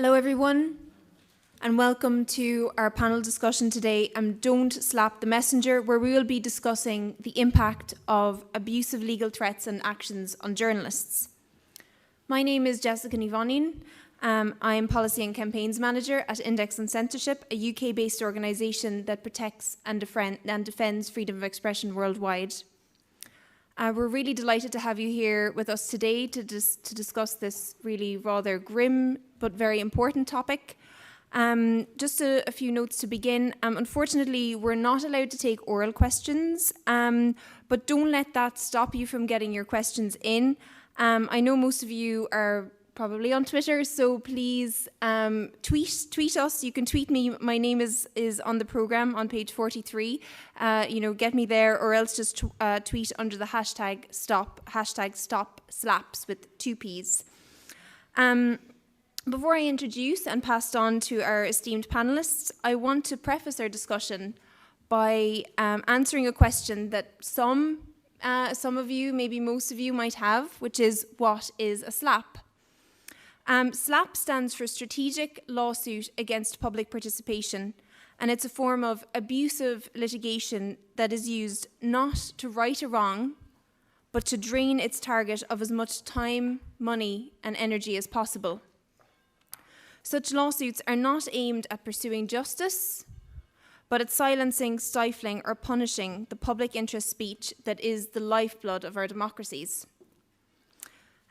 Hello everyone, and welcome to our panel discussion today, Don't Slap the Messenger, where we will be discussing the impact of abusive legal threats and actions on journalists. My name is Jessica Nivonin. I am Policy and Campaigns Manager at Index and Censorship, a UK-based organisation that protects and defends freedom of expression worldwide. We're really delighted to have you here with us today to discuss this really rather grim but very important topic. Just a few notes to begin. Unfortunately, we're not allowed to take oral questions, but don't let that stop you from getting your questions in. I know most of you are probably on Twitter, so please tweet us. You can tweet me. My name is on the programme on page 43. Get me there, or else just tweet under the hashtag stop slaps with 2 Ps. Before I introduce and pass on to our esteemed panellists, I want to preface our discussion by answering a question that some of you, maybe most of you, might have, which is, what is a SLAPP? SLAPP stands for Strategic Lawsuit Against Public Participation, and it's a form of abusive litigation that is used not to right a wrong, but to drain its target of as much time, money, and energy as possible. Such lawsuits are not aimed at pursuing justice, but at silencing, stifling, or punishing the public interest speech that is the lifeblood of our democracies.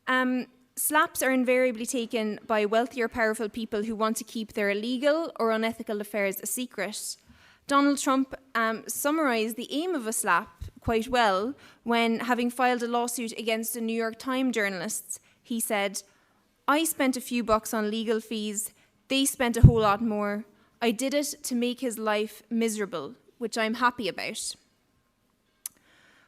SLAPPs are invariably taken by wealthy or powerful people who want to keep their illegal or unethical affairs a secret. Donald Trump summarised the aim of a SLAPP quite well when, having filed a lawsuit against a New York Times journalist, he said, "I spent a few bucks on legal fees, they spent a whole lot more. I did it to make his life miserable, which I'm happy about."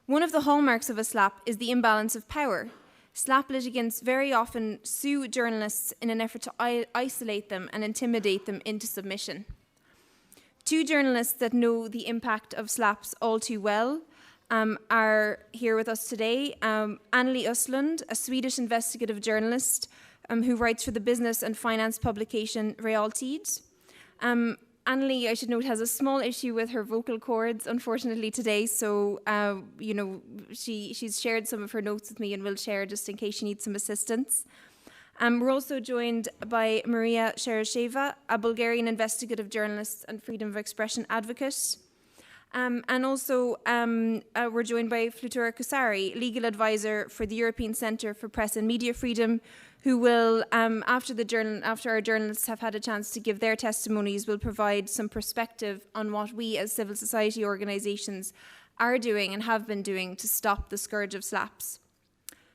One of the hallmarks of a SLAPP is the imbalance of power. SLAPP litigants very often sue journalists in an effort to isolate them and intimidate them into submission. 2 journalists that know the impact of SLAPPs all too well are here with us today. Annelies, a Swedish investigative journalist who writes for the business and finance publication Realtid. Annelies, I should note, has a small issue with her vocal cords, unfortunately, today. So, she's shared some of her notes with me and will share just in case she needs some assistance. We're also joined by Maria Sheresheva, a Bulgarian investigative journalist and freedom of expression advocate. And also, we're joined by Flutura Kusari, legal advisor for the European Centre for Press and Media Freedom, who will, after our journalists have had a chance to give their testimonies, will provide some perspective on what we as civil society organisations are doing and have been doing to stop the scourge of SLAPPs.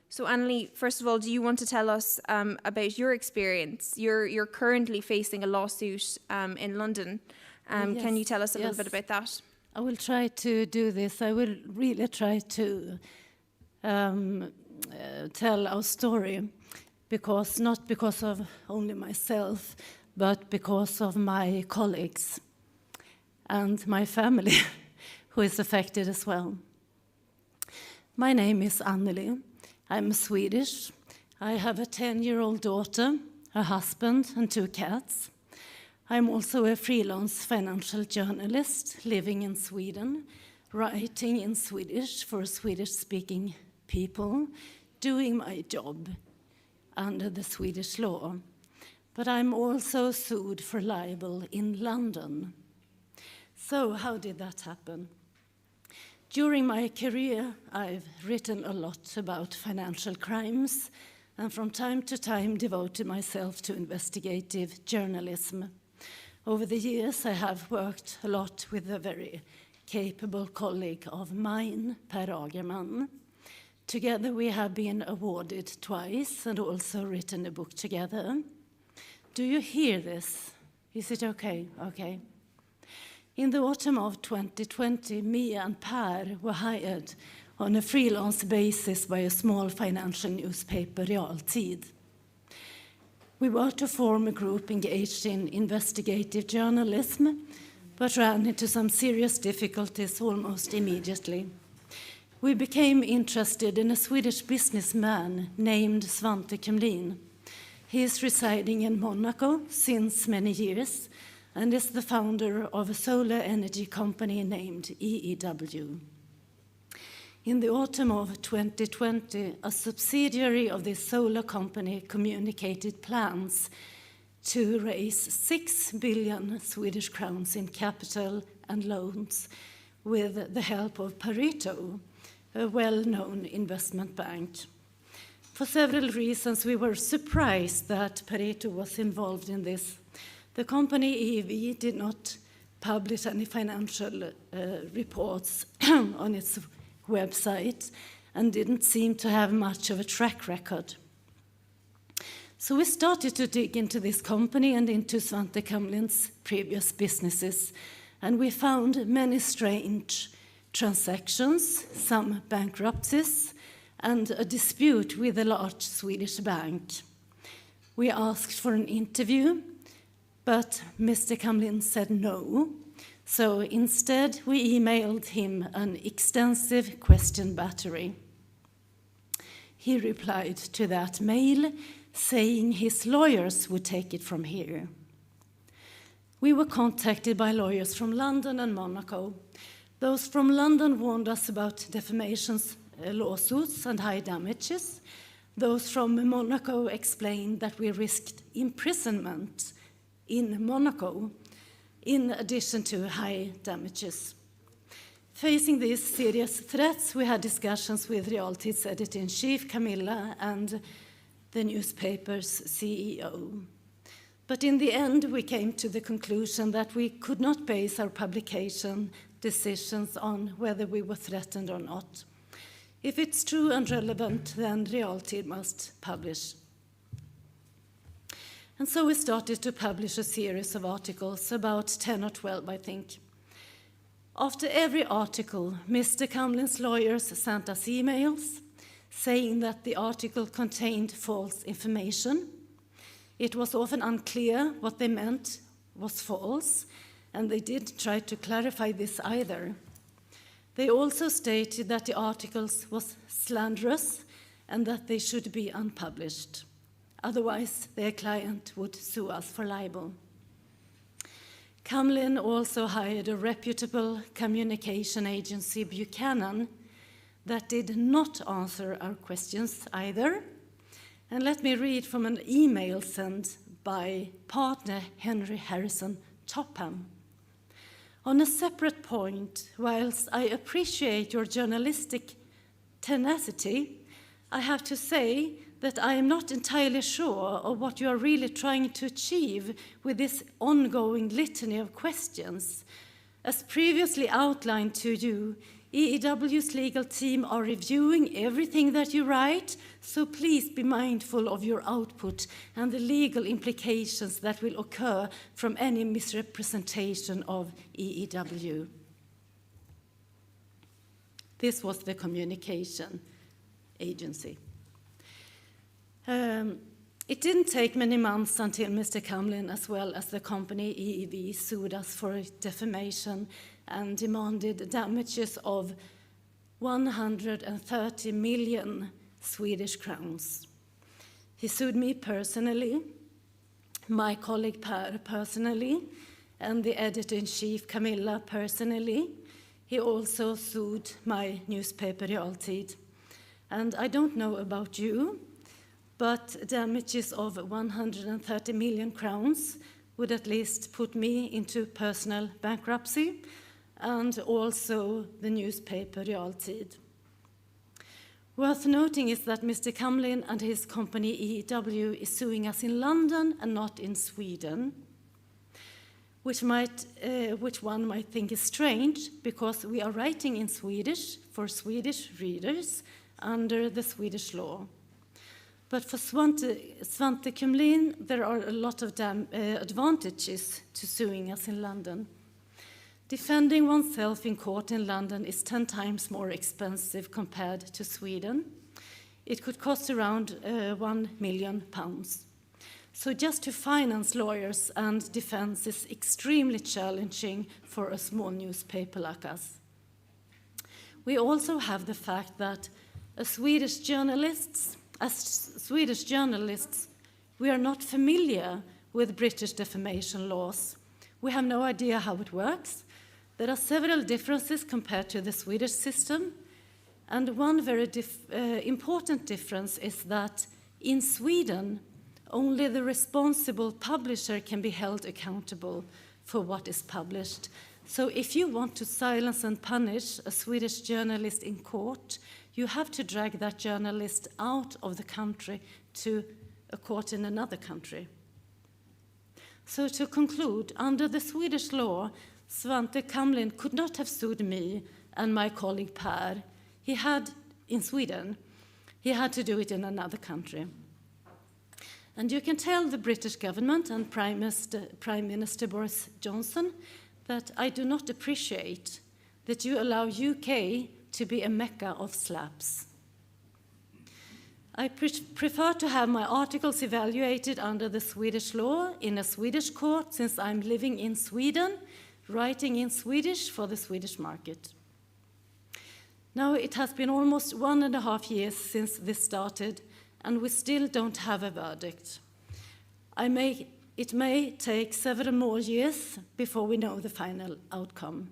So, Annelies, first of all, do you want to tell us about your experience? You're currently facing a lawsuit in London. Yes. Can you tell us a little bit about that? I will try to do this. I will really try to tell our story, not because of only myself, but because of my colleagues and my family, who is affected as well. My name is Annelies. I'm Swedish. I have a 10-year-old daughter, a husband, and 2 cats. I'm also a freelance financial journalist living in Sweden, writing in Swedish for Swedish-speaking people, doing my job under the Swedish law. But I'm also sued for libel in London. So how did that happen? During my career, I've written a lot about financial crimes and from time to time devoted myself to investigative journalism. Over the years, I have worked a lot with a very capable colleague of mine, Per Agerman. Together, we have been awarded twice and also written a book together. Do you hear this? Is it okay? Okay. In the autumn of 2020, me and Per were hired on a freelance basis by a small financial newspaper, Realtid. We were to form a group engaged in investigative journalism, but ran into some serious difficulties almost immediately. We became interested in a Swedish businessman named Svante Kemlin. He is residing in Monaco since many years and is the founder of a solar energy company named EEW. In the autumn of 2020, a subsidiary of this solar company communicated plans to raise 6 billion Swedish crowns in capital and loans with the help of Pareto, a well-known investment bank. For several reasons, we were surprised that Pareto was involved in this. The company EEV did not publish any financial reports on its website and didn't seem to have much of a track record. So we started to dig into this company and into Svante Kamlin's previous businesses, and we found many strange transactions, some bankruptcies, and a dispute with a large Swedish bank. We asked for an interview, but Mr. Kamlin said no. So instead, we emailed him an extensive question battery. He replied to that mail, saying his lawyers would take it from here. We were contacted by lawyers from London and Monaco. Those from London warned us about defamation lawsuits and high damages. Those from Monaco explained that we risked imprisonment in Monaco, in addition to high damages. Facing these serious threats, we had discussions with Realtid's editor-in-chief, Camilla, and the newspaper's CEO. But in the end, we came to the conclusion that we could not base our publication decisions on whether we were threatened or not. If it's true and relevant, then Realtid must publish. And so we started to publish a series of articles, about 10 or 12, I think. After every article, Mr. Kamlin's lawyers sent us emails saying that the article contained false information. It was often unclear what they meant was false, and they did try to clarify this either. They also stated that the articles was slanderous and that they should be unpublished. Otherwise, their client would sue us for libel. Kamlin also hired a reputable communication agency, Buchanan, that did not answer our questions either. And let me read from an email sent by partner Henry Harrison Topham. On a separate point, whilst I appreciate your journalistic tenacity, I have to say that I am not entirely sure of what you are really trying to achieve with this ongoing litany of questions. As previously outlined to you, EEW's legal team are reviewing everything that you write, so please be mindful of your output and the legal implications that will occur from any misrepresentation of EEW. This was the communication agency. It didn't take many months until Mr. Kamlin, as well as the company EEV, sued us for defamation and demanded damages of 130 million Swedish crowns. He sued me personally, my colleague Per personally, and the editor-in-chief Camilla personally. He also sued my newspaper Realtid. And I don't know about you, but damages of 130 million crowns would at least put me into personal bankruptcy, and also the newspaper Realtid. Worth noting is that Mr. Kamlin and his company EEW is suing us in London and not in Sweden, which one might think is strange, because we are writing in Swedish for Swedish readers under the Swedish law. But for Svante Kamlin, there are a lot of advantages to suing us in London. Defending oneself in court in London is 10 times more expensive compared to Sweden. It could cost around £1 million. So just to finance lawyers and defense is extremely challenging for a small newspaper like us. We also have the fact that Swedish journalists We are not familiar with British defamation laws. We have no idea how it works. There are several differences compared to the Swedish system. And one very important difference is that in Sweden, only the responsible publisher can be held accountable for what is published. So if you want to silence and punish a Swedish journalist in court, you have to drag that journalist out of the country to a court in another country. So to conclude, under the Swedish law, Svante Kamlin could not have sued me and my colleague Per. He had in Sweden. He had to do it in another country. And you can tell the British government and Prime Minister Boris Johnson that I do not appreciate that you allow UK to be a mecca of SLAPPs. I prefer to have my articles evaluated under the Swedish law in a Swedish court, since I'm living in Sweden, writing in Swedish for the Swedish market. Now it has been almost 1.5 years since this started, and we still don't have a verdict. It may take several more years before we know the final outcome.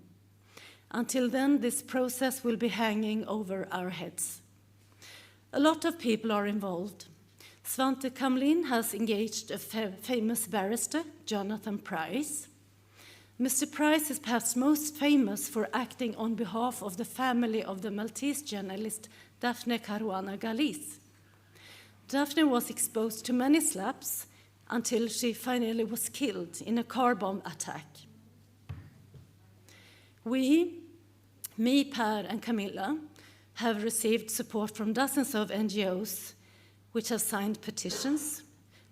Until then, this process will be hanging over our heads. A lot of people are involved. Svante Kamlin has engaged a famous barrister, Jonathan Price. Mr. Price is perhaps most famous for acting on behalf of the family of the Maltese journalist Daphne Caruana Galizia. Daphne was exposed to many slaps until she finally was killed in a car bomb attack. We, me, Per, and Camilla, have received support from dozens of NGOs which have signed petitions,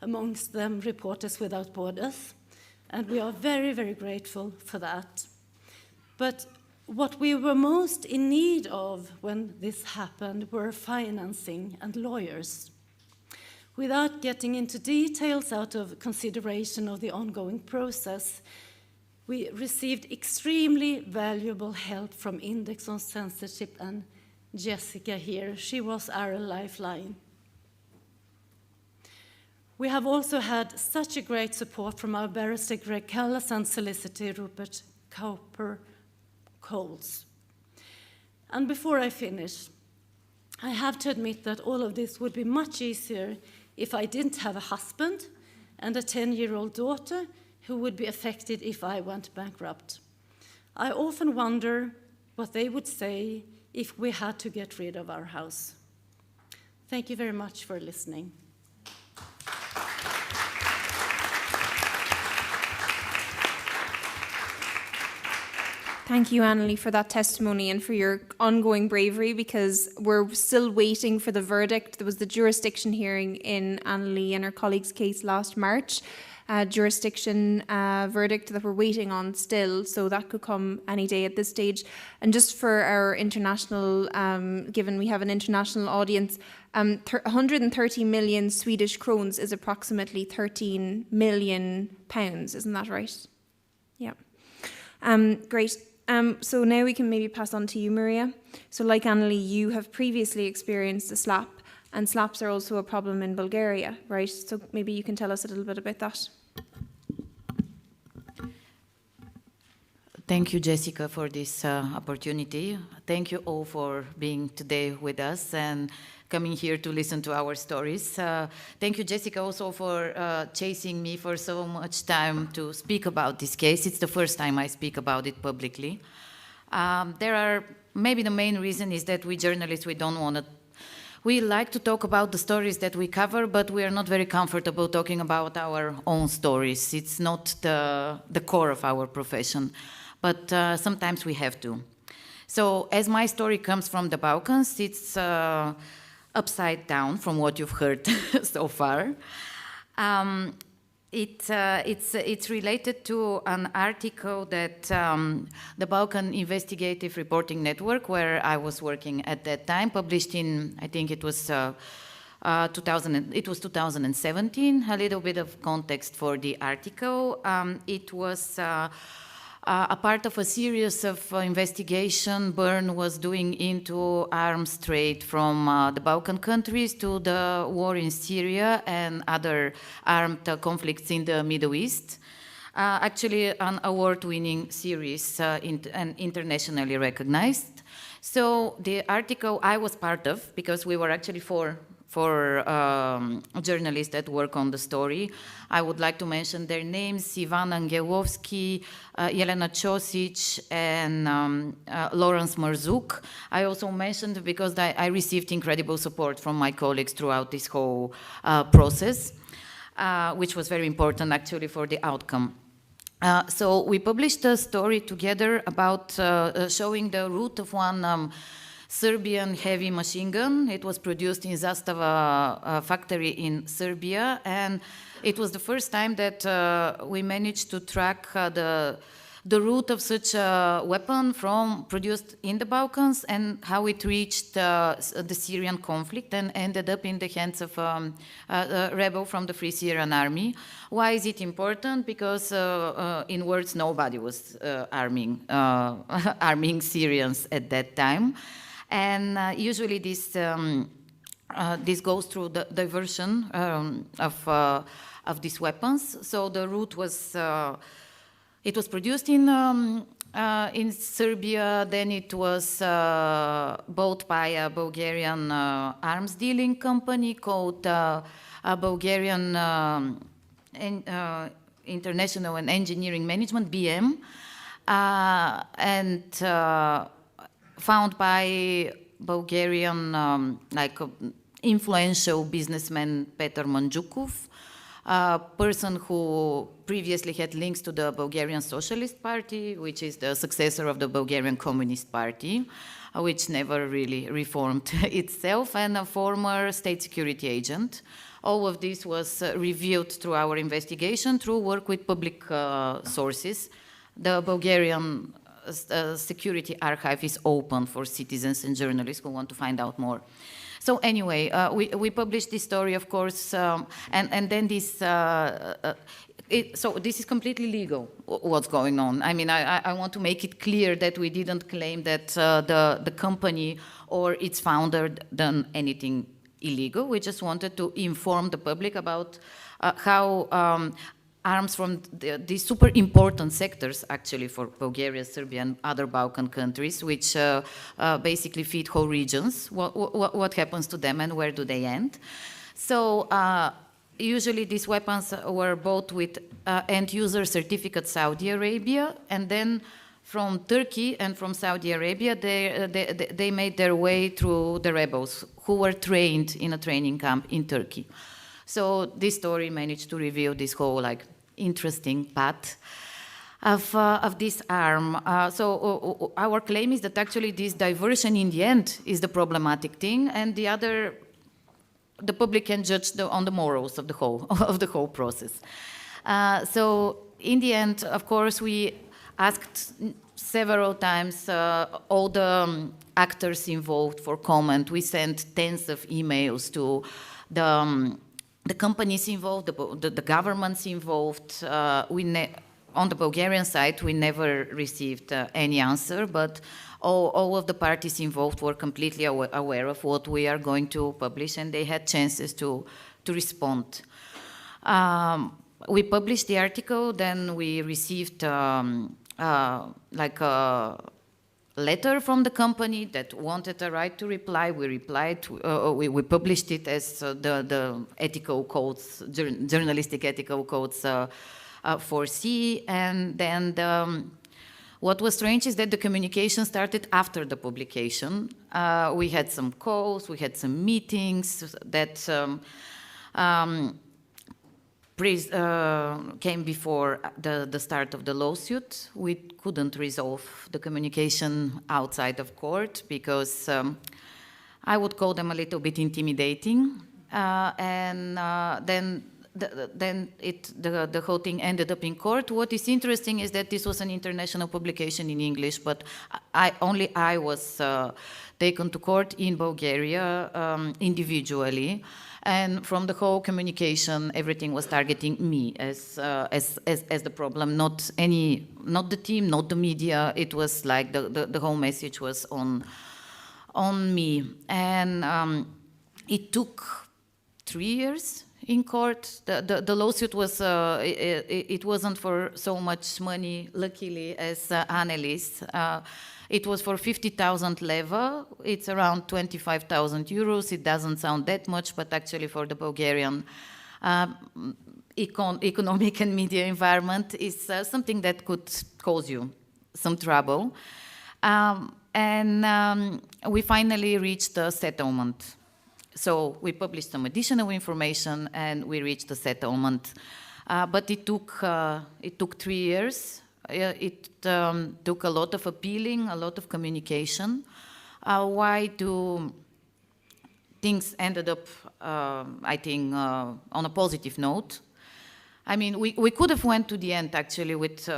amongst them Reporters Without Borders, and we are very, very grateful for that. But what we were most in need of when this happened were financing and lawyers. Without getting into details out of consideration of the ongoing process, we received extremely valuable help from Index on Censorship and Jessica here. She was our lifeline. We have also had such a great support from our barrister Greg Callas and solicitor Rupert Cowper-Coles. And before I finish, I have to admit that all of this would be much easier if I didn't have a husband and a 10-year-old daughter who would be affected if I went bankrupt. I often wonder what they would say if we had to get rid of our house. Thank you very much for listening. Thank you, Annelies, for that testimony and for your ongoing bravery, because we're still waiting for the verdict. There was the jurisdiction hearing in Annelies and her colleague's case last March, jurisdiction verdict that we're waiting on still, so that could come any day at this stage. And just for our international, given we have an international audience, 130 million Swedish krones is approximately 13 million pounds, isn't that right? Yeah. Great. So now we can maybe pass on to you, Maria. So like Annelies, you have previously experienced a SLAPP, and SLAPPs are also a problem in Bulgaria, right? So maybe you can tell us a little bit about that. Thank you, Jessica, for this opportunity. Thank you all for being today with us and coming here to listen to our stories. Thank you, Jessica, also for chasing me for so much time to speak about this case. It's the first time I speak about it publicly. Maybe the main reason is that we journalists, we like to talk about the stories that we cover, but we are not very comfortable talking about our own stories. It's not the core of our profession, but sometimes we have to. So as my story comes from the Balkans, it's upside down from what you've heard so far. It's related to an article that the Balkan Investigative Reporting Network, where I was working at that time, published in, I think it was 2017. A little bit of context for the article. It was a part of a series of investigation Bern was doing into arms trade from the Balkan countries to the war in Syria and other armed conflicts in the Middle East. Actually, an award-winning series and internationally recognized. So the article I was part of, because we were actually four journalists that work on the story. I would like to mention their names: Ivan Angelovsky, Jelena Ćosić, and Lawrence Marzuk. I also mentioned because I received incredible support from my colleagues throughout this whole process, which was very important actually for the outcome. So we published a story together about showing the route of one Serbian heavy machine gun. It was produced in Zastava factory in Serbia, and it was the first time that we managed to track the route of such a weapon from produced in the Balkans and how it reached the Syrian conflict and ended up in the hands of a rebel from the Free Syrian Army. Why is it important? Because in words, nobody was arming Syrians at that time. And usually this goes through the diversion of these weapons. So the route was it was produced in Serbia. Then it was bought by a Bulgarian arms dealing company called Bulgarian International and Engineering Management (BM), and found by Bulgarian influential businessman Petar Mandjukov, a person who previously had links to the Bulgarian Socialist Party, which is the successor of the Bulgarian Communist Party, which never really reformed itself, and a former state security agent. All of this was revealed through our investigation, through work with public sources. The Bulgarian security archive is open for citizens and journalists who want to find out more. So anyway, we published this story, of course, and then this. So this is completely legal, what's going on. I mean, I want to make it clear that we didn't claim that the company or its founder done anything illegal. We just wanted to inform the public about how arms from these super important sectors, actually, for Bulgaria, Serbia, and other Balkan countries, which basically feed whole regions, what happens to them and where do they end. So usually these weapons were bought with end-user certificate Saudi Arabia, and then from Turkey and from Saudi Arabia, they made their way through the rebels who were trained in a training camp in Turkey. So this story managed to reveal this whole interesting path of this arm. So our claim is that actually this diversion in the end is the problematic thing, and the public can judge on the morals of the whole process. So in the end, of course, we asked several times all the actors involved for comment. We sent tens of emails to the companies involved, the governments involved. On the Bulgarian side, we never received any answer, but all of the parties involved were completely aware of what we are going to publish, and they had chances to respond. We published the article, then we received letter from the company that wanted a right to reply. We replied. We published it as the ethical codes, journalistic ethical codes foresee. And then what was strange is that the communication started after the publication. We had some calls, we had some meetings that came before the start of the lawsuit. We couldn't resolve the communication outside of court because I would call them a little bit intimidating. And then the whole thing ended up in court. What is interesting is that this was an international publication in English, but I was taken to court in Bulgaria individually. And from the whole communication, everything was targeting me as the problem, not the team, not the media. It was like the whole message was on me. And it took 3 years in court. The lawsuit was, it wasn't for so much money, luckily, as Annelies. It was for 50,000 leva. It's around 25,000 euros. It doesn't sound that much, but actually for the Bulgarian economic and media environment is something that could cause you some trouble. We finally reached a settlement. So we published some additional information and we reached a settlement. But it took 3 years. It took a lot of appealing, a lot of communication. Why do things ended up, I think, on a positive note? I mean, we could have went to the end, actually, with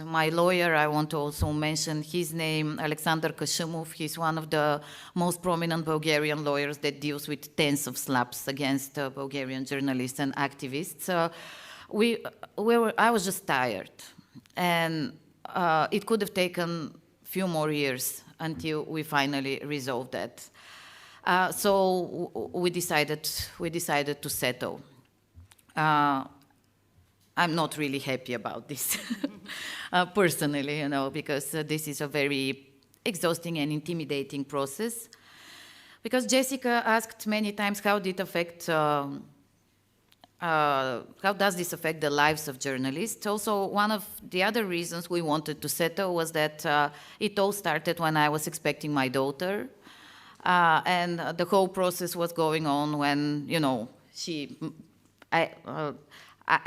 my lawyer. I want to also mention his name, Alexander Kashimov. He's one of the most prominent Bulgarian lawyers that deals with tens of SLAPPs against Bulgarian journalists and activists. I was just tired. And it could have taken a few more years until we finally resolved that. So we decided to settle. I'm not really happy about this, personally, you know, because this is a very exhausting and intimidating process. Because Jessica asked many times how did it affect. How does this affect the lives of journalists? Also, one of the other reasons we wanted to settle was that it all started when I was expecting my daughter. And the whole process was going on when, you know, I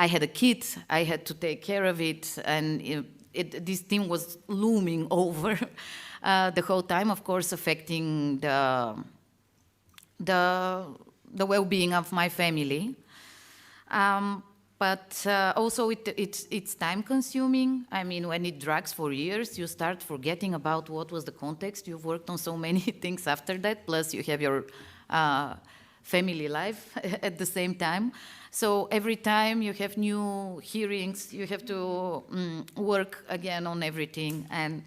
had a kid, I had to take care of it, and this thing was looming over the whole time, of course, affecting the well-being of my family. But also it's time-consuming. I mean, when it drags for years, you start forgetting about what was the context. You've worked on so many things after that, plus you have your family life at the same time. So every time you have new hearings, you have to work again on everything. And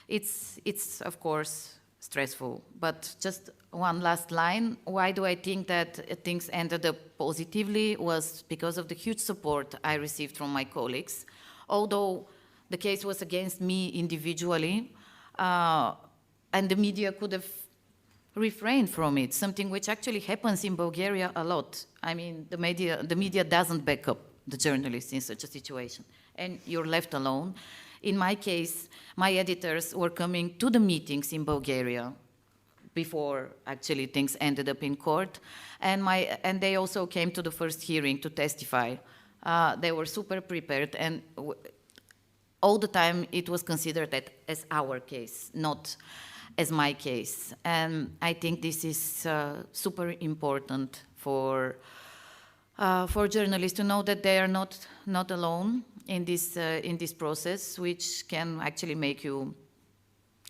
it's of course, stressful. But just one last line. Why do I think that things ended up positively was because of the huge support I received from my colleagues. Although the case was against me individually, and the media could have refrained from it, something which actually happens in Bulgaria a lot. I mean, the media doesn't back up the journalists in such a situation, and you're left alone. In my case, my editors were coming to the meetings in Bulgaria before actually things ended up in court, and they also came to the first hearing to testify. They were super prepared, and all the time it was considered as our case, not as my case. And I think this is super important for journalists to know that they are not alone in this process, which can actually make you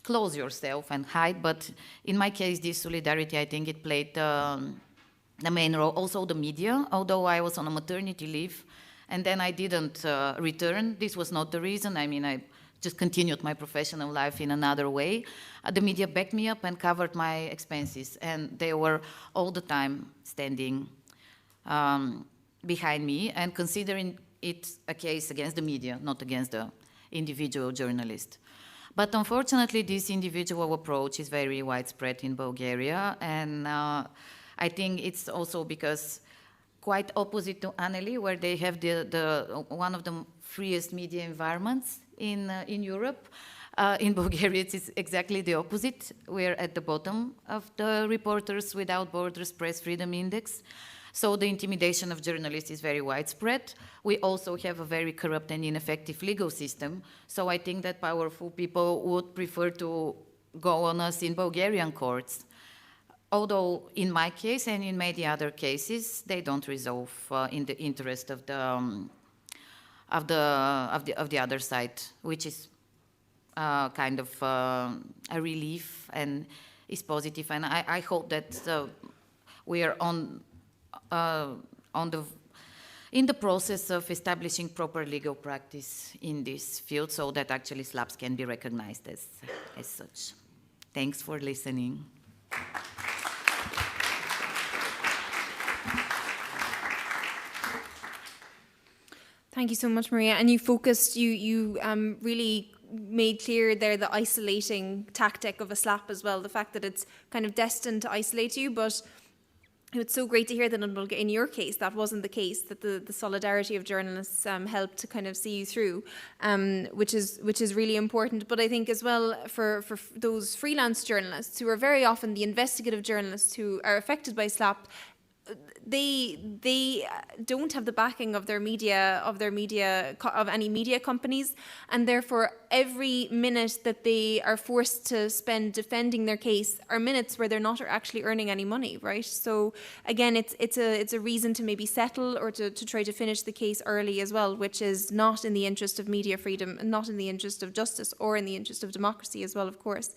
close yourself and hide. But in my case, this solidarity, I think it played the main role. Also the media, although I was on a maternity leave, and then I didn't return. This was not the reason. I mean, I just continued my professional life in another way. The media backed me up and covered my expenses, and they were all the time standing behind me and considering it a case against the media, not against the individual journalist. But unfortunately, this individual approach is very widespread in Bulgaria, and I think it's also because quite opposite to Annelies, where they have the one of the freest media environments in Europe. In Bulgaria, it's exactly the opposite. We're at the bottom of the Reporters Without Borders Press Freedom Index. So the intimidation of journalists is very widespread. We also have a very corrupt and ineffective legal system. So I think that powerful people would prefer to go on us in Bulgarian courts. although in my case and in many other cases, they don't resolve in the interest of the other side, which is kind of a relief and is positive. And I hope that we are in the process of establishing proper legal practice in this field, so that actually SLAPPs can be recognized as such. Thanks for listening. Thank you so much, Maria. And you focused, you really made clear there the isolating tactic of a SLAPP as well, the fact that it's kind of destined to isolate you, but it's so great to hear that in your case that wasn't the case, that the solidarity of journalists helped to kind of see you through, which is really important. But I think as well for those freelance journalists who are very often the investigative journalists who are affected by SLAPP, they don't have the backing of any media companies, and therefore every minute that they are forced to spend defending their case are minutes where they're not actually earning any money, right? So again, it's a reason to maybe settle or to try to finish the case early as well, which is not in the interest of media freedom and not in the interest of justice or in the interest of democracy as well, of course.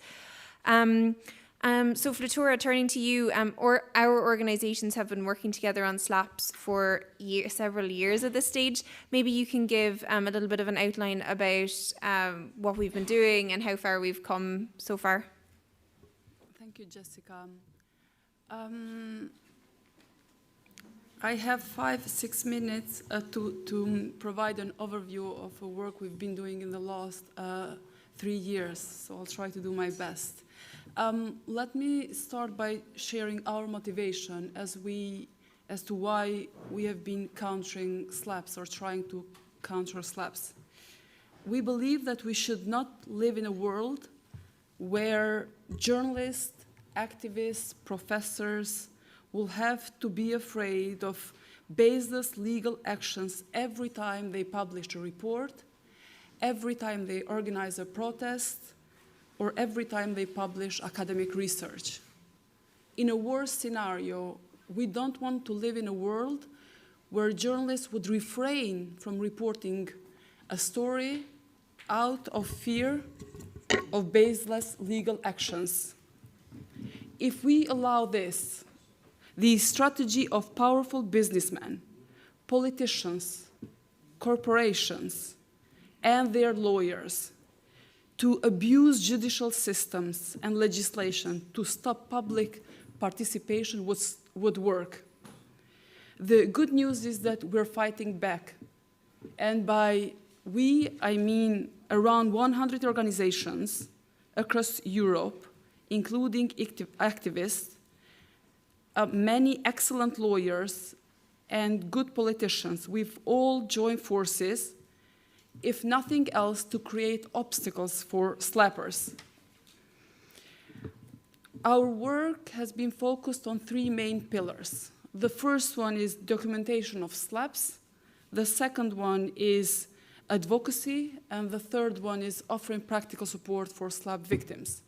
So Flatura, turning to you, our organisations have been working together on SLAPPs for several years at this stage. Maybe you can give a little bit of an outline about what we've been doing and how far we've come so far. Thank you, Jessica. I have 5-6 minutes to provide an overview of the work we've been doing in the last 3 years, so I'll try to do my best. Let me start by sharing our motivation as to why we have been countering SLAPPs or trying to counter SLAPPs. We believe that we should not live in a world where journalists, activists, professors will have to be afraid of baseless legal actions every time they publish a report, every time they organize a protest, or every time they publish academic research. In a worst scenario, we don't want to live in a world where journalists would refrain from reporting a story out of fear of baseless legal actions. If we allow this, the strategy of powerful businessmen, politicians, corporations, and their lawyers to abuse judicial systems and legislation to stop public participation would work. The good news is that we're fighting back. And by we, I mean around 100 organizations across Europe, including activists, many excellent lawyers, and good politicians. We've all joined forces, if nothing else, to create obstacles for SLAPPers. Our work has been focused on 3 main pillars. The first one is documentation of SLAPPs. The second one is advocacy. And the third one is offering practical support for SLAPP victims.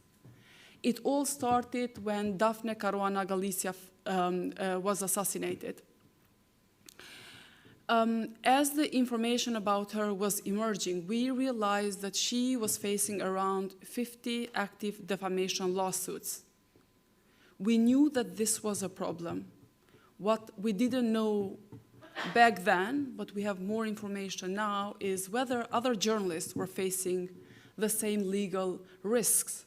It all started when Daphne Caruana Galizia was assassinated. As the information about her was emerging, we realized that she was facing around 50 active defamation lawsuits. We knew that this was a problem. What we didn't know back then, but we have more information now, is whether other journalists were facing the same legal risks.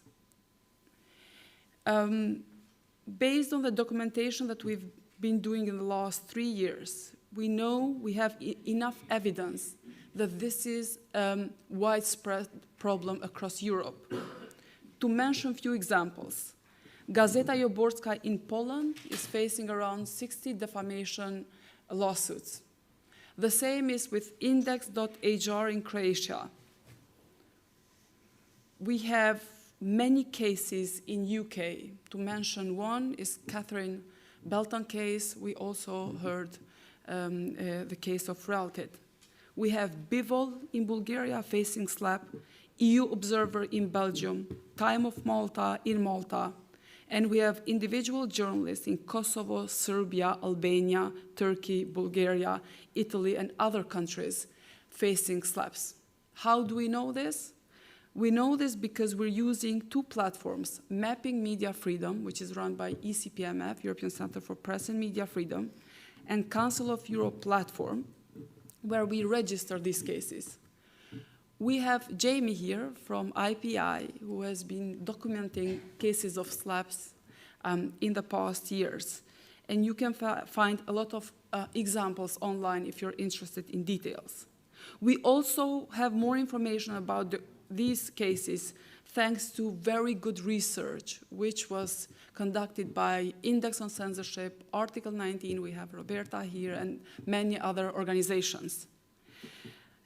Based on the documentation that we've been doing in the last 3 years, we know we have enough evidence that this is a widespread problem across Europe. To mention a few examples, Gazeta Joborska in Poland is facing around 60 defamation lawsuits. The same is with index.hr in Croatia. We have many cases in UK. To mention one is Catherine Belton case. We also heard the case of Realkit. We have Bivol in Bulgaria facing SLAPP, EU Observer in Belgium, Time of Malta in Malta, And we have individual journalists in Kosovo, Serbia, Albania, Turkey, Bulgaria, Italy, and other countries facing SLAPPs. How do we know this? We know this because we're using two platforms, Mapping Media Freedom, which is run by ECPMF, European Center for Press and Media Freedom, and Council of Europe platform, where we register these cases. We have Jamie here from IPI, who has been documenting cases of SLAPPs in the past years. And you can find a lot of examples online if you're interested in details. We also have more information about these cases thanks to very good research, which was conducted by Index on Censorship, Article 19, we have Roberta here, and many other organizations.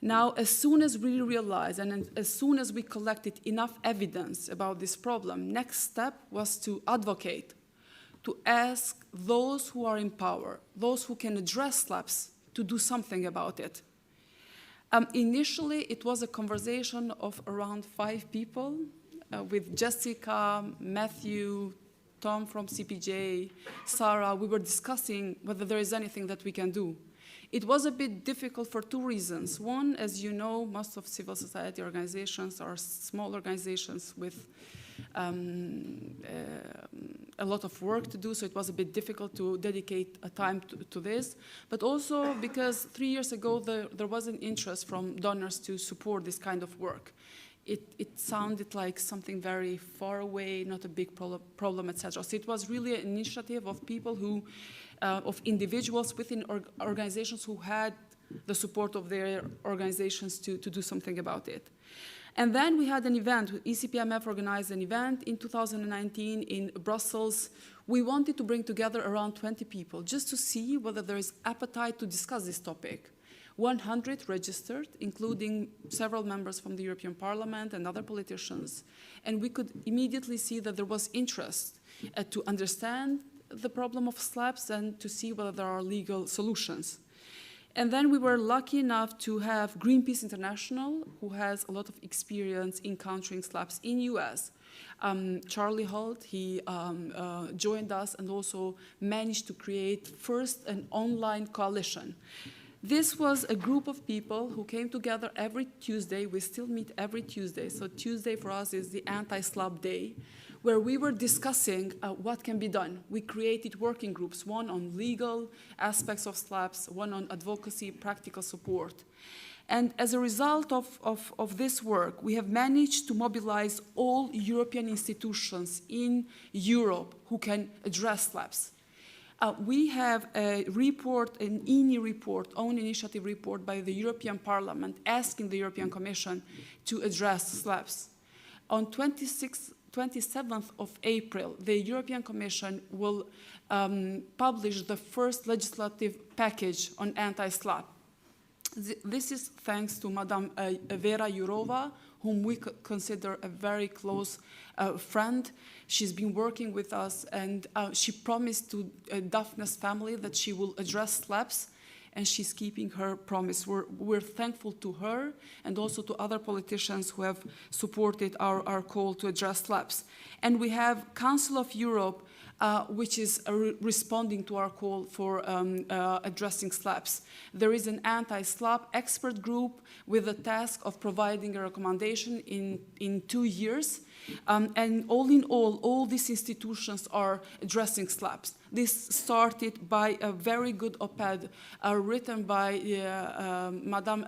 Now, as soon as we realized and as soon as we collected enough evidence about this problem, next step was to advocate, to ask those who are in power, those who can address SLAPPs, to do something about it. Initially, it was a conversation of around 5 people with Jessica, Matthew, Tom from CPJ, Sarah. We were discussing whether there is anything that we can do. It was a bit difficult for 2 reasons. One, as you know, most of civil society organizations are small organizations with a lot of work to do, so it was a bit difficult to dedicate a time to this. But also because 3 years ago, there was an interest from donors to support this kind of work. It sounded like something very far away, not a big problem, etc. So it was really an initiative of people who, of individuals within organizations who had the support of their organizations to do something about it. And then we had an event, ECPMF organized an event in 2019 in Brussels. We wanted to bring together around 20 people just to see whether there is appetite to discuss this topic. 100 registered, including several members from the European Parliament and other politicians. And we could immediately see that there was interest to understand the problem of SLAPPs and to see whether there are legal solutions. And then we were lucky enough to have Greenpeace International, who has a lot of experience in countering SLAPPs in US. Charlie Holt, he joined us and also managed to create first an online coalition. This was a group of people who came together every Tuesday. We still meet every Tuesday. So Tuesday for us is the anti-SLAPP day, where we were discussing what can be done. We created working groups, one on legal aspects of SLAPPs, one on advocacy, practical support. And as a result of this work, we have managed to mobilize all European institutions in Europe who can address SLAPPs. We have a report, an INI report, own initiative report by the European Parliament asking the European Commission to address SLAPPs. On 27th of April, the European Commission will publish the first legislative package on anti-SLAPP. This is thanks to Madame Vera Jourova, whom we consider a very close friend. She's been working with us, and she promised to Daphne's family that she will address SLAPPs, and she's keeping her promise. We're thankful to her and also to other politicians who have supported our call to address SLAPPs. And we have Council of Europe, which is responding to our call for addressing SLAPPs. There is an anti-SLAPP expert group with the task of providing a recommendation in 2 years. And all in all these institutions are addressing SLAPPs. This started by a very good op-ed written by Madame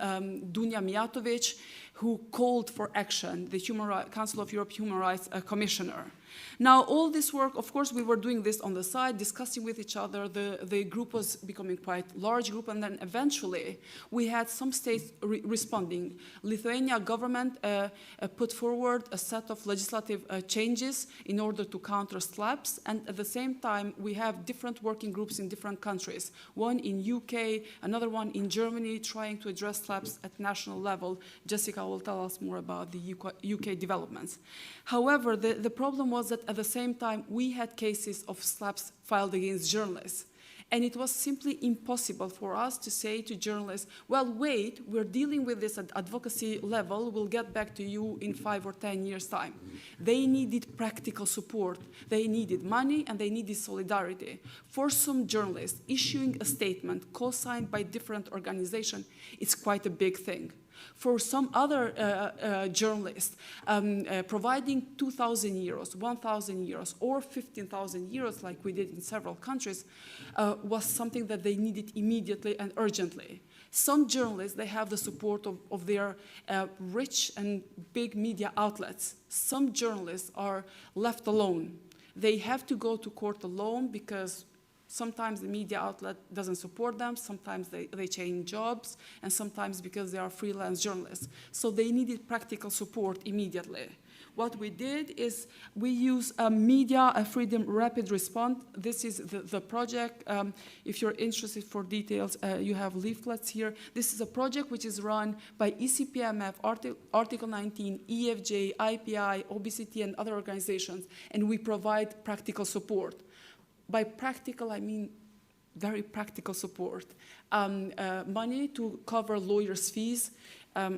Dunja Mijatovic, who called for action, the Council of Europe Human Rights Commissioner. Now, all this work, of course, we were doing this on the side, discussing with each other. The group was becoming quite a large group, and then eventually we had some states responding. Lithuania government put forward a set of legislative changes in order to counter SLAPPs, and at the same time, we have different working groups in different countries. One in UK, another one in Germany, trying to address SLAPPs at national level. Jessica will tell us more about the UK developments. However, the problem was that at the same time, we had cases of SLAPPs filed against journalists. And it was simply impossible for us to say to journalists, well, wait, we're dealing with this at advocacy level, we'll get back to you in 5 or 10 years' time. They needed practical support, they needed money, and they needed solidarity. For some journalists, issuing a statement co-signed by different organizations is quite a big thing. For some other journalists, providing 2,000 euros, 1,000 euros, or 15,000 euros, like we did in several countries, was something that they needed immediately and urgently. Some journalists, they have the support of their rich and big media outlets. Some journalists are left alone. They have to go to court alone because sometimes the media outlet doesn't support them, sometimes they change jobs, and sometimes because they are freelance journalists. So they needed practical support immediately. What we did is we use a media freedom rapid response. This is the project. If you're interested for details, you have leaflets here. This is a project which is run by ECPMF, Article 19, EFJ, IPI, Obesity, and other organizations, and we provide practical support. By practical, I mean very practical support. Money to cover lawyers' fees,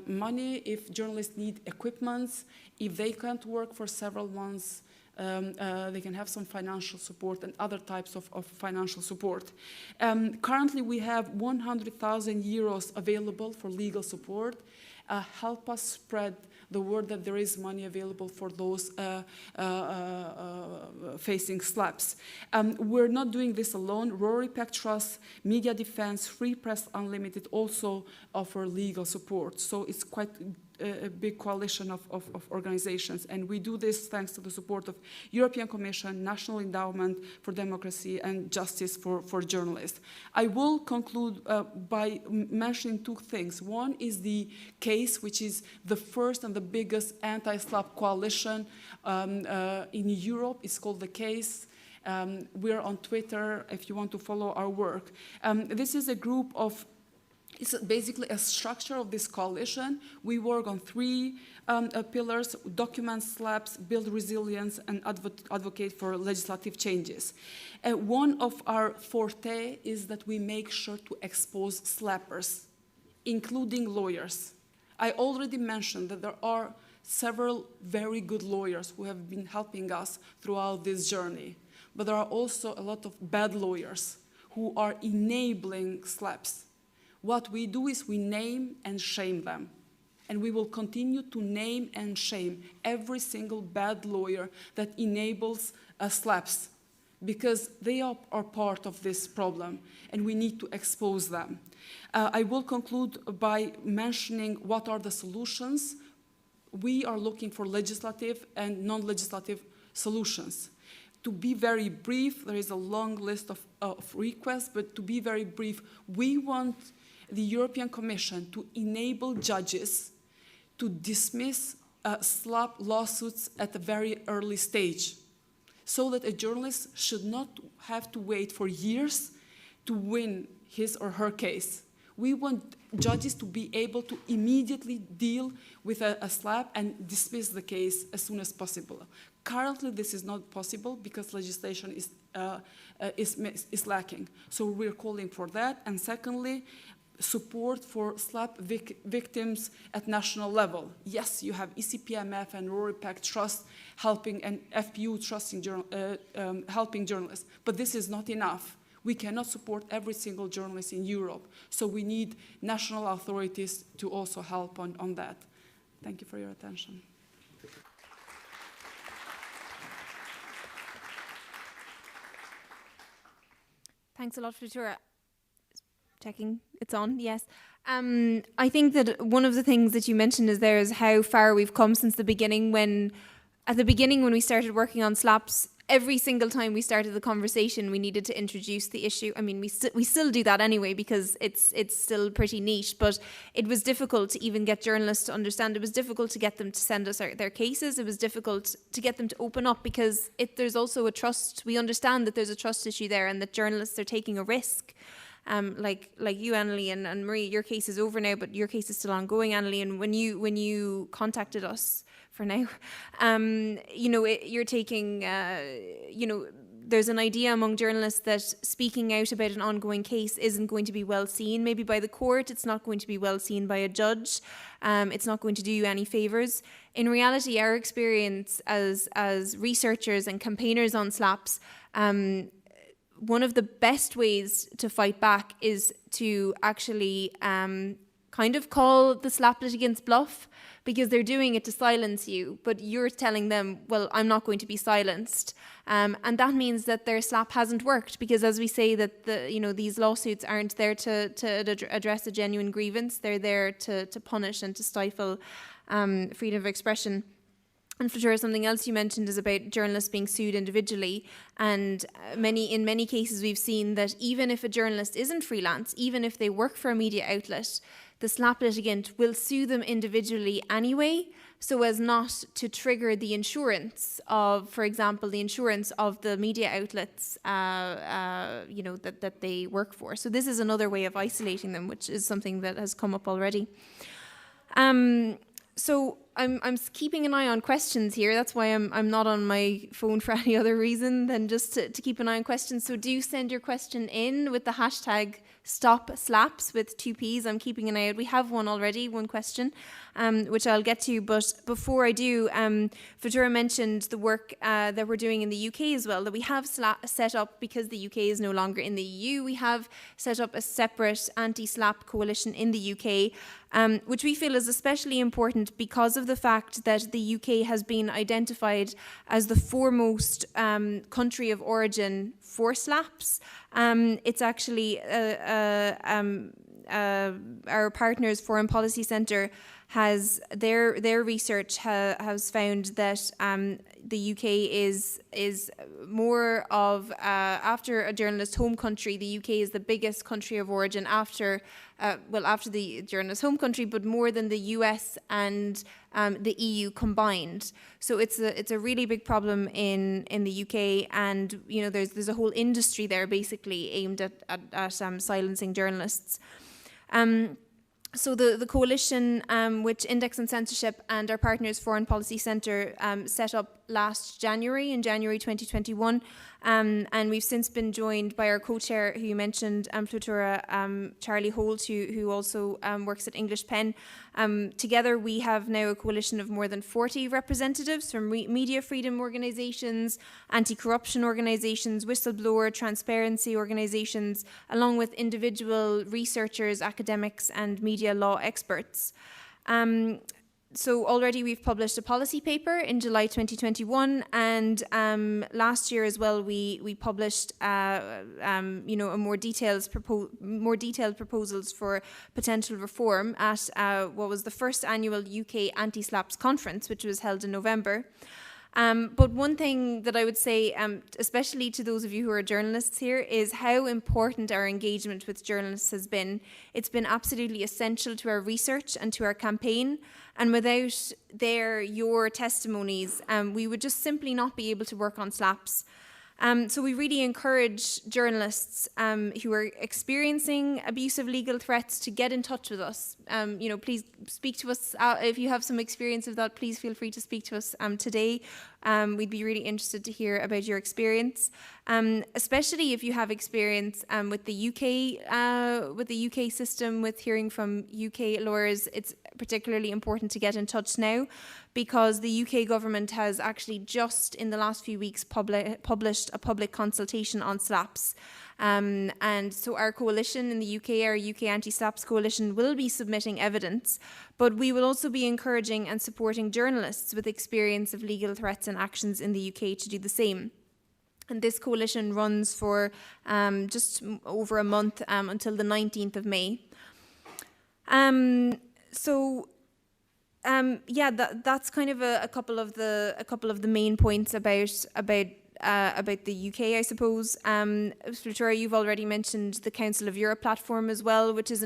money if journalists need equipment, if they can't work for several months, they can have some financial support and other types of financial support. Currently, we have 100,000 euros available for legal support. Help us spread the word that there is money available for those facing SLAPPs. We're not doing this alone. Rory Peck Trust, Media Defense, Free Press Unlimited also offer legal support. So it's quite a big coalition of organizations. And we do this thanks to the support of European Commission, National Endowment for Democracy, and Justice for Journalists. I will conclude by mentioning two things. One is the case, which is the first and the biggest anti-SLAPP coalition in Europe. It's called The Case. We're on Twitter if you want to follow our work. This is a group of It's basically a structure of this coalition. We work on three pillars: document SLAPPs, build resilience, and advocate for legislative changes. One of our forte is that we make sure to expose SLAPPers, including lawyers. I already mentioned that there are several very good lawyers who have been helping us throughout this journey. But there are also a lot of bad lawyers who are enabling SLAPPs. What we do is we name and shame them. And we will continue to name and shame every single bad lawyer that enables SLAPPs, because they are part of this problem, and we need to expose them. I will conclude by mentioning what are the solutions. We are looking for legislative and non-legislative solutions. To be very brief, there is a long list of requests, but to be very brief, we want the European Commission to enable judges to dismiss SLAPP lawsuits at a very early stage, so that a journalist should not have to wait for years to win his or her case. We want judges to be able to immediately deal with a SLAPP and dismiss the case as soon as possible. Currently, this is not possible because legislation is lacking. So we're calling for that. And secondly, support for SLAPP victims at national level. Yes, you have ECPMF and Rory Peck Trust helping, and FPU trusting helping journalists, but this is not enough. We cannot support every single journalist in Europe, so we need national authorities to also help on that. Thank you for your attention. Thanks a lot, Flutura. Checking, it's on, yes. I think that one of the things that you mentioned is how far we've come since the beginning. At the beginning when we started working on SLAPPs, every single time we started the conversation, we needed to introduce the issue. I mean, we still do that anyway because it's still pretty niche, but it was difficult to even get journalists to understand. It was difficult to get them to send us their cases. It was difficult to get them to open up because there's also a trust. We understand that there's a trust issue there and that journalists are taking a risk. Like you, Annelies, and Marie, your case is over now, but your case is still ongoing, Annelies. And when you contacted us for now, you're taking, there's an idea among journalists that speaking out about an ongoing case isn't going to be well seen, maybe by the court. It's not going to be well seen by a judge. It's not going to do you any favours. In reality, our experience as researchers and campaigners on SLAPPs, one of the best ways to fight back is to actually kind of call the SLAPP litigants bluff, because they're doing it to silence you, but you're telling them, well, I'm not going to be silenced. And that means that their SLAPP hasn't worked, because as we say that these lawsuits aren't there to address a genuine grievance, they're there to punish and to stifle freedom of expression. And Flúra, something else you mentioned is about journalists being sued individually, and in many cases we've seen that even if a journalist isn't freelance, even if they work for a media outlet, the SLAPP litigant will sue them individually anyway, so as not to trigger the insurance of, for example, the insurance of the media outlets, that they work for. So this is another way of isolating them, which is something that has come up already. So I'm keeping an eye on questions here. That's why I'm not on my phone for any other reason than just to keep an eye on questions. So do send your question in with the hashtag #SLAPPs with 2 Ps. I'm keeping an eye out. We have one already, one question, which I'll get to. But before I do, Flúra mentioned the work that we're doing in the UK as well, that we have set up, because the UK is no longer in the EU, we have set up a separate anti-SLAPP coalition in the UK, which we feel is especially important because of the fact that the UK has been identified as the foremost country of origin for SLAPPs. It's actually our partners, Foreign Policy Centre, has their research has found that the UK is more of after a journalist's home country. The UK is the biggest country of origin after the journalist's home country, but more than the US and the EU combined. So it's a really big problem in the UK, and there's a whole industry there basically aimed at silencing journalists. So the coalition, which Index and Censorship and our partners Foreign Policy Centre set up last January, in January 2021, and we've since been joined by our co-chair, who you mentioned, Flúra, Charlie Holt, who also works at English Pen. Together we have now a coalition of more than 40 representatives from media freedom organisations, anti-corruption organisations, whistleblower, transparency organisations, along with individual researchers, academics and media law experts. So already we've published a policy paper in July 2021, and last year as well we published a more detailed proposals for potential reform at what was the first annual UK Anti-SLAPPs conference, which was held in November. But one thing that I would say, especially to those of you who are journalists here, is how important our engagement with journalists has been. It's been absolutely essential to our research and to our campaign. And without your testimonies, we would just simply not be able to work on SLAPPs. So we really encourage journalists who are experiencing abusive legal threats to get in touch with us. Please speak to us. If you have some experience of that, please feel free to speak to us today. We'd be really interested to hear about your experience, especially if you have experience with the UK system, with hearing from UK lawyers. It's particularly important to get in touch now, because the UK government has actually just in the last few weeks published a public consultation on SLAPPs. And so our coalition in the UK, our UK Anti-SLAPPs coalition, will be submitting evidence, but we will also be encouraging and supporting journalists with experience of legal threats and actions in the UK to do the same. And this coalition runs for just over a month, until the 19th of May. That's kind of a couple of the main points about the UK, I suppose. Flúra, you've already mentioned the Council of Europe platform as well, which is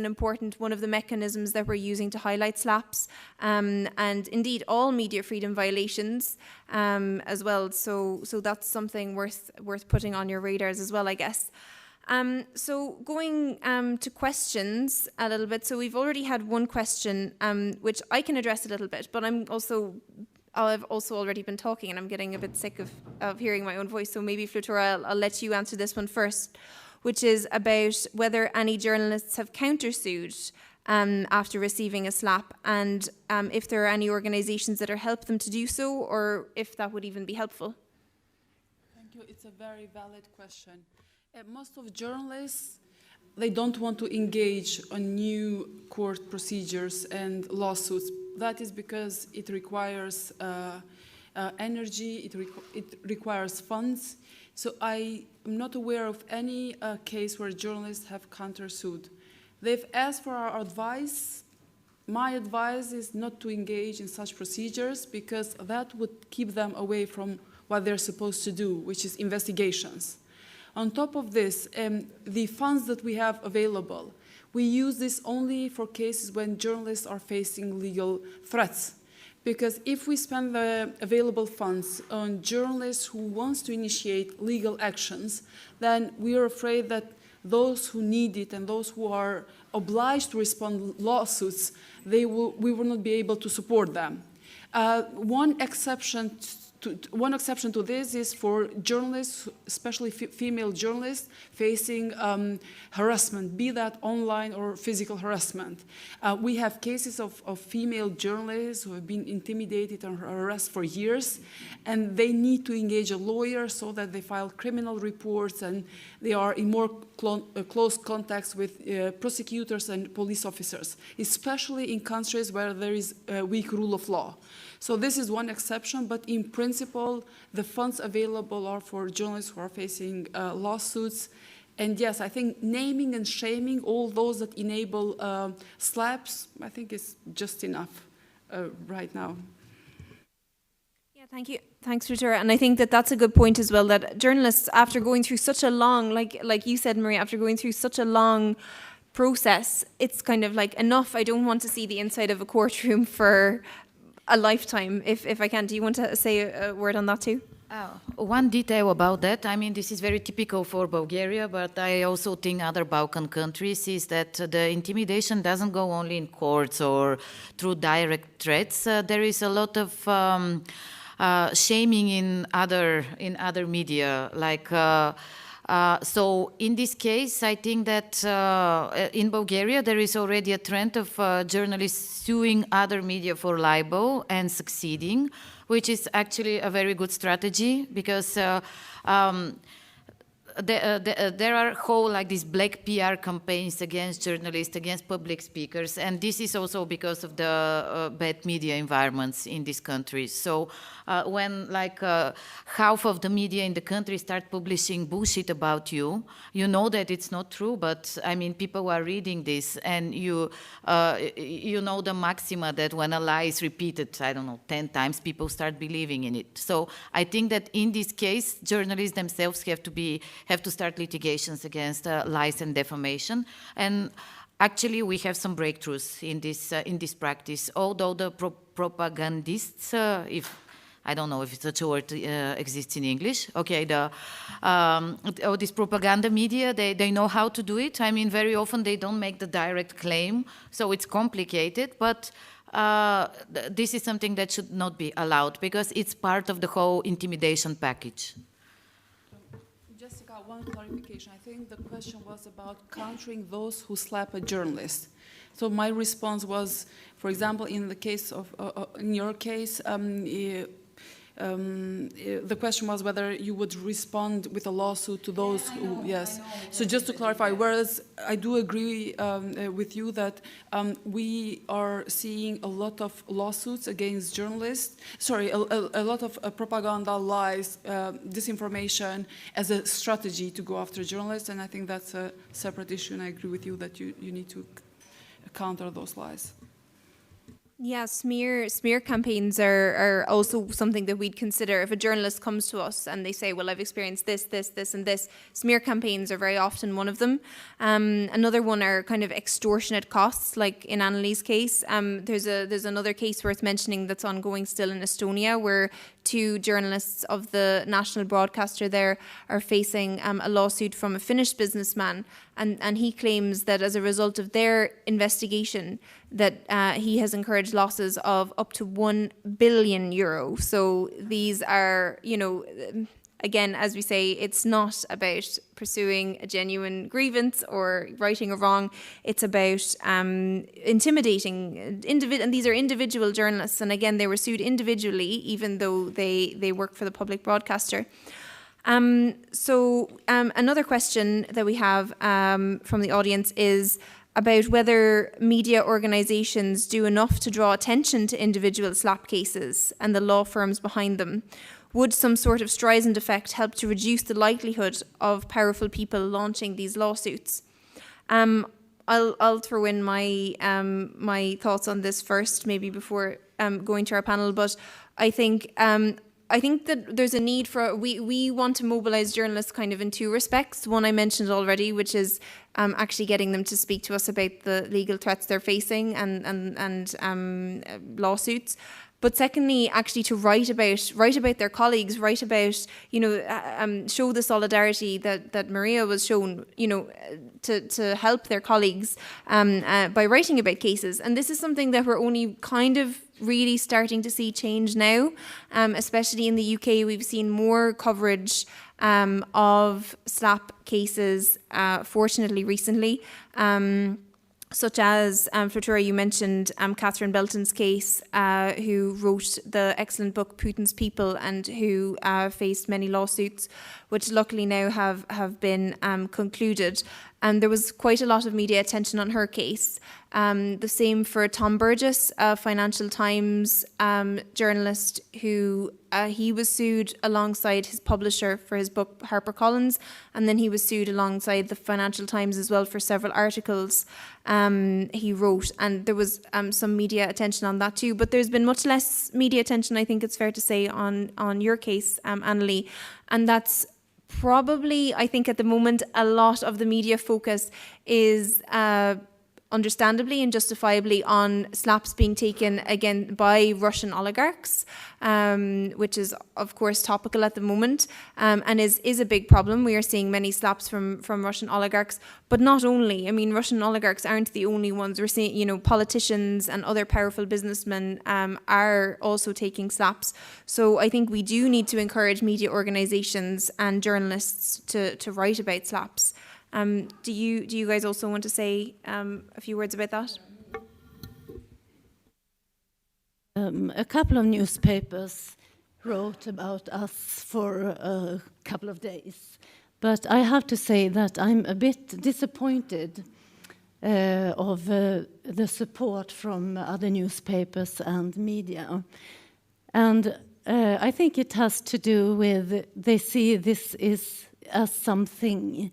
one of the mechanisms that we're using to highlight SLAPPs, and indeed all media freedom violations as well. So that's something worth putting on your radars as well, I guess. So going to questions a little bit. So we've already had one question, which I can address a little bit, but I'm also I've also already been talking and I'm getting a bit sick of hearing my own voice. So maybe, Flutura, I'll let you answer this one first, which is about whether any journalists have countersued after receiving a slap, and if there are any organisations that are help them to do so, or if that would even be helpful. Thank you. It's a very valid question. Most of journalists, they don't want to engage on new court procedures and lawsuits. That is because it requires energy, it requires funds. So I am not aware of any case where journalists have countersued. They've asked for our advice. My advice is not to engage in such procedures because that would keep them away from what they're supposed to do, which is investigations. On top of this, the funds that we have available, we use this only for cases when journalists are facing legal threats. Because if we spend the available funds on journalists who want to initiate legal actions, then we are afraid that those who need it and those who are obliged to respond to lawsuits, we will not be able to support them. One exception to this is for journalists, especially female journalists, facing harassment, be that online or physical harassment. We have cases of female journalists who have been intimidated and harassed for years, and they need to engage a lawyer so that they file criminal reports and they are in more close contacts with prosecutors and police officers, especially in countries where there is a weak rule of law. So this is one exception, but in principle, the funds available are for journalists who are facing lawsuits. And yes, I think naming and shaming all those that enable SLAPPs, I think is just enough right now. Yeah, thank you. Thanks, Flutura. And I think that that's a good point as well, that journalists, after going through such a long, like you said, Maria, after going through such a long process, it's kind of like, enough, I don't want to see the inside of a courtroom for a lifetime, if I can. Do you want to say a word on that too? One detail about that, I mean, this is very typical for Bulgaria, but I also think other Balkan countries, is that the intimidation doesn't go only in courts or through direct threats. There is a lot of shaming in other media, like so in this case, I think that in Bulgaria there is already a trend of journalists suing other media for libel and succeeding, which is actually a very good strategy, because there are whole like these black PR campaigns against journalists, against public speakers, and this is also because of the bad media environments in these countries. So when like half of the media in the country start publishing bullshit about you, you know that it's not true, but I mean people are reading this, and you know the maxima that when a lie is repeated, I don't know, 10 times, people start believing in it. So I think that in this case, journalists themselves have to start litigations against lies and defamation. And actually, we have some breakthroughs in this practice. Although the propagandists, if I don't know if such a word exists in English. Okay, this propaganda media, they know how to do it. I mean, very often they don't make the direct claim, so it's complicated. But this is something that should not be allowed because it's part of the whole intimidation package. Jessica, one clarification. I think the question was about countering those who slap a journalist. So my response was, for example, in the case of, in your case, the question was whether you would respond with a lawsuit to those who, yes. So just to clarify, whereas I do agree with you that we are seeing a lot of lawsuits against journalists, sorry, a lot of propaganda, lies, disinformation as a strategy to go after journalists, and I think that's a separate issue, and I agree with you that you need to counter those lies. Yeah, smear campaigns are also something that we'd consider. If a journalist comes to us and they say, well, I've experienced this, and this, smear campaigns are very often one of them. Another one are kind of extortionate costs, like in Annelies' case. There's another case worth mentioning that's ongoing still in Estonia, where 2 journalists of the national broadcaster there are facing a lawsuit from a Finnish businessman And he claims that as a result of their investigation, that he has encouraged losses of up to €1 billion. So these are, again, as we say, it's not about pursuing a genuine grievance or righting a wrong. It's about intimidating and these are individual journalists. And again, they were sued individually, even though they work for the public broadcaster. Another question that we have from the audience is about whether media organisations do enough to draw attention to individual SLAPP cases and the law firms behind them. Would some sort of Streisand effect help to reduce the likelihood of powerful people launching these lawsuits? I'll throw in my thoughts on this first, maybe before going to our panel. But I think that there's a need for we want to mobilise journalists kind of in two respects. One I mentioned already, which is actually getting them to speak to us about the legal threats they're facing and lawsuits. But secondly, actually to write about their colleagues, write about, show the solidarity that Maria was shown, to help their colleagues by writing about cases. And this is something that we're only kind of really starting to see change now, especially in the UK. We've seen more coverage of SLAPP cases, fortunately, recently. Such as, Flortura, you mentioned Catherine Belton's case, who wrote the excellent book Putin's People and who faced many lawsuits, which luckily now have been concluded. And there was quite a lot of media attention on her case. The same for Tom Burgess, a Financial Times journalist who he was sued alongside his publisher for his book HarperCollins, and then he was sued alongside the Financial Times as well for several articles he wrote, and there was some media attention on that too. But there's been much less media attention, I think it's fair to say, on your case, Annelies, and that's probably, I think at the moment, a lot of the media focus is understandably and justifiably on SLAPPs being taken again by Russian oligarchs, which is of course topical at the moment, and is a big problem. We are seeing many SLAPPs from Russian oligarchs, but not only. I mean, Russian oligarchs aren't the only ones. We're seeing, politicians and other powerful businessmen are also taking SLAPPs. So I think we do need to encourage media organisations and journalists to write about SLAPPs. Do you guys also want to say a few words about that? A couple of newspapers wrote about us for a couple of days, but I have to say that I'm a bit disappointed of the support from other newspapers and media, and I think it has to do with they see this is as something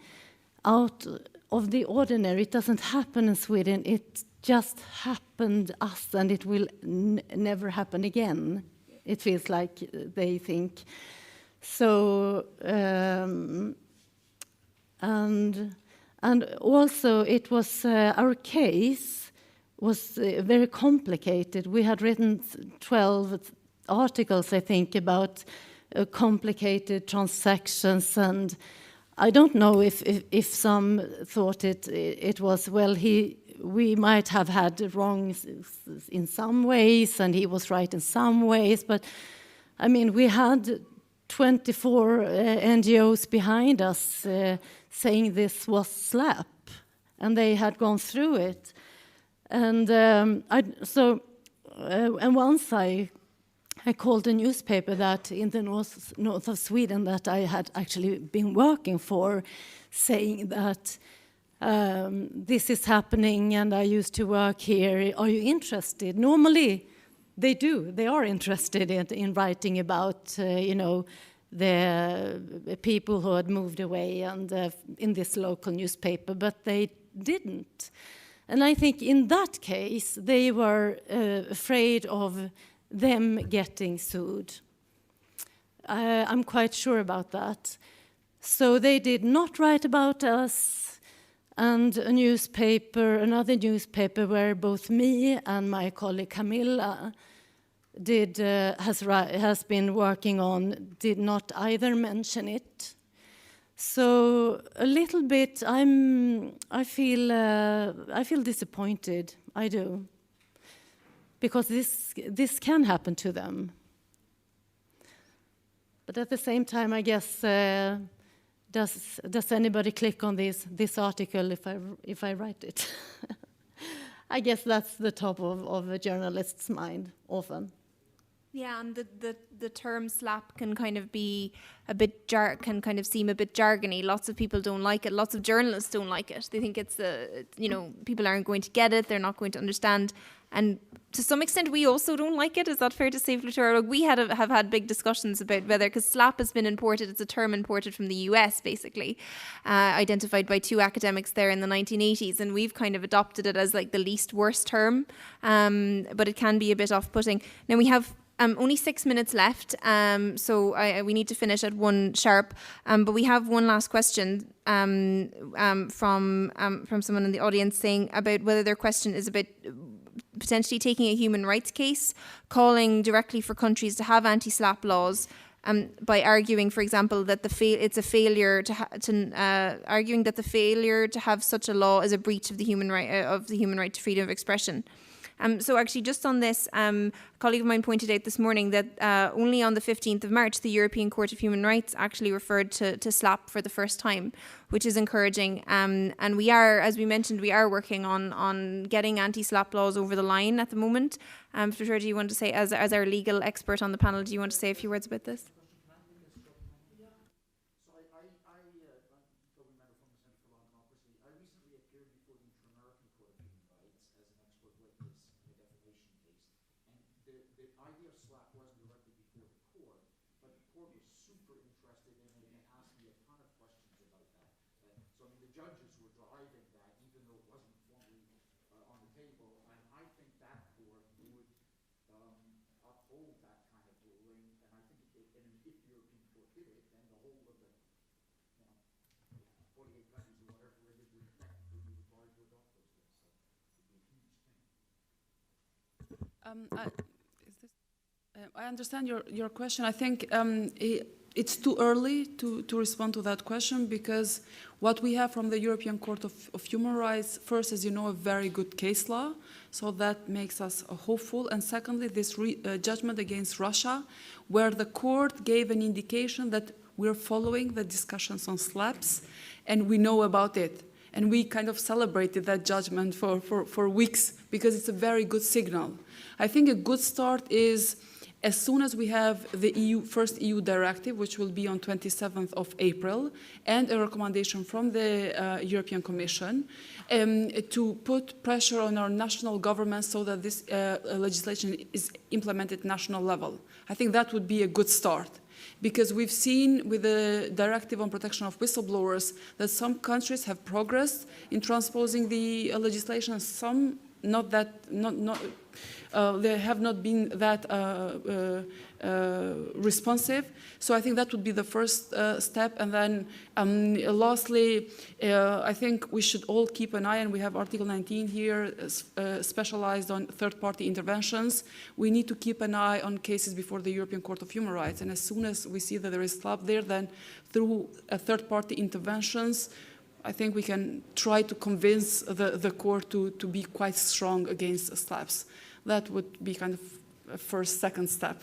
out of the ordinary. It doesn't happen in Sweden. It just happened us, and it will never happen again. It feels like they think. So, and also it was our case was very complicated. We had written 12 articles, I think, about complicated transactions, and I don't know if some thought it was, well, we might have had wrong in some ways and he was right in some ways, but I mean, we had 24 NGOs behind us saying this was SLAPP, and they had gone through it. And and once I called a newspaper that in the north of Sweden that I had actually been working for, saying that this is happening and I used to work here. Are you interested? Normally, they do. They are interested in writing about, the people who had moved away and in this local newspaper, but they didn't. And I think in that case, they were afraid of them getting sued. I'm quite sure about that. So they did not write about us, and another newspaper where both me and my colleague Camilla has been working on, did not either mention it. So a little bit, I feel disappointed. I do, because this can happen to them. But at the same time, I guess, does anybody click on this article if I write it? I guess that's the top of a journalist's mind often. Yeah, and the term SLAPP can kind of be a bit can kind of seem a bit jargony. Lots of people don't like it. Lots of journalists don't like it. They think it's people aren't going to get it. They're not going to understand. And to some extent, we also don't like it. Is that fair to say, Flutura? We have had big discussions about whether, because SLAPP has been imported, it's a term imported from the US, basically, identified by two academics there in the 1980s, and we've kind of adopted it as like the least worst term, but it can be a bit off-putting. Now we have only 6 minutes left, so we need to finish at 1 sharp. But we have one last question from someone in the audience saying about whether their question is about potentially taking a human rights case, calling directly for countries to have anti-SLAPP laws, by arguing, for example, that it's a failure arguing that the failure to have such a law is a breach of the human right to freedom of expression. So actually, just on this, a colleague of mine pointed out this morning that only on the 15th of March, the European Court of Human Rights actually referred to SLAPP for the first time, which is encouraging. And we are, as we mentioned, we are working on getting anti-SLAPP laws over the line at the moment. Flutura, do you want to say, as our legal expert on the panel, do you want to say a few words about this? Judges were driving that, even though it wasn't formally on the table, and I think that court would uphold that kind of ruling, and I think if the European Court did it, then the whole of the 48 countries or whatever it is would be required to adopt those laws. So it would be a huge thing. I understand your question. I think it's too early to respond to that question, because what we have from the European Court of Human Rights, first, as you know, a very good case law, so that makes us hopeful. And secondly, this judgment against Russia, where the court gave an indication that we're following the discussions on SLAPPs, and we know about it. And we kind of celebrated that judgment for weeks, because it's a very good signal. I think a good start is, as soon as we have the first EU directive, which will be on 27th of April, and a recommendation from the European Commission, to put pressure on our national governments so that this legislation is implemented at national level. I think that would be a good start, because we've seen with the directive on protection of whistleblowers that some countries have progressed in transposing the legislation, some they have not been that responsive. So I think that would be the first step. And then lastly, I think we should all keep an eye, and we have Article 19 here specialized on third-party interventions. We need to keep an eye on cases before the European Court of Human Rights. And as soon as we see that there is SLAPP there, then through third-party interventions, I think we can try to convince the court to be quite strong against SLAPPs. That would be kind of a second step.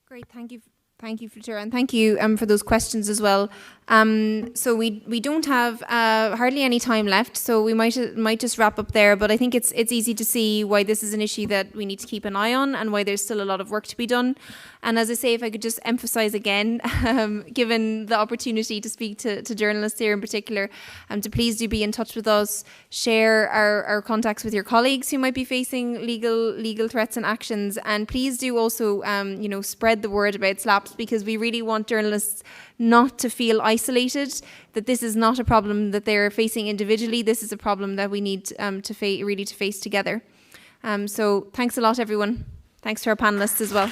Great, thank you, Flutura, and thank you for those questions as well. So we don't have hardly any time left, so we might just wrap up there. But I think it's easy to see why this is an issue that we need to keep an eye on, and why there's still a lot of work to be done. And as I say, if I could just emphasise again, given the opportunity to speak to journalists here in particular, to please do be in touch with us, share our contacts with your colleagues who might be facing legal threats and actions, and please do also spread the word about SLAPPs, because we really want journalists not to feel isolated, that this is not a problem that they're facing individually. This is a problem that we need to face together. So thanks a lot, everyone. Thanks to our panelists as well.